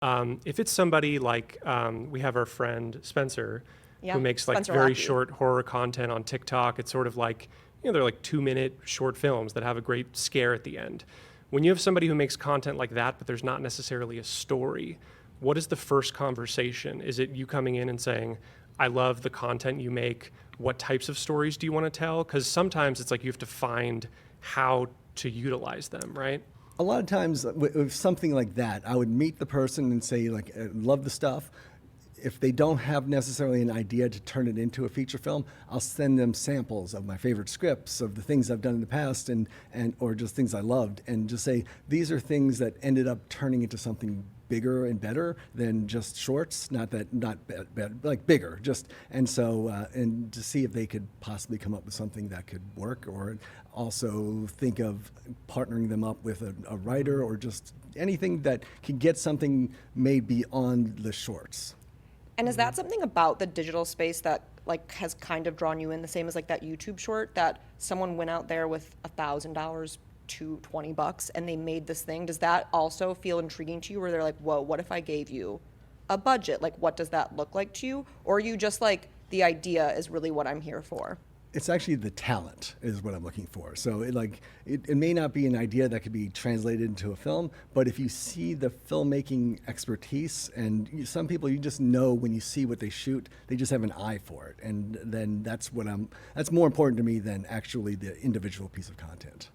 If it's somebody like we have our friend Spencer, Yeah, who makes like Spencer very Lackey. short horror content on TikTok. It's sort of like, they're like 2-minute short films that have a great scare at the end. When you have somebody who makes content like that, but there's not necessarily a story, what is the first conversation? Is it you coming in and saying, I love the content you make. What types of stories do you want to tell? Because sometimes it's like you have to find how to utilize them, right? A lot of times with something like that, I would meet the person and say, like, love the stuff. If they don't have necessarily an idea to turn it into a feature film, I'll send them samples of my favorite scripts, of the things I've done in the past, and or just things I loved, and just say these are things that ended up turning into something bigger and better than just shorts. Not bad, like bigger. Just and so and to see if they could possibly come up with something that could work, or also think of partnering them up with a writer, or just anything that can get something made beyond the shorts. And is that something about the digital space that like has kind of drawn you in the same as like that YouTube short that someone went out there with $1,000 to $20 and they made this thing? Does that also feel intriguing to you where they're like, whoa, what if I gave you a budget? Like, what does that look like to you? Or are you just like, the idea is really what I'm here for? It's actually the talent is what I'm looking for. So it may not be an idea that could be translated into a film, but if you see the filmmaking expertise, and some people you just know when you see what they shoot, they just have an eye for it, and then that's more important to me than actually the individual piece of content.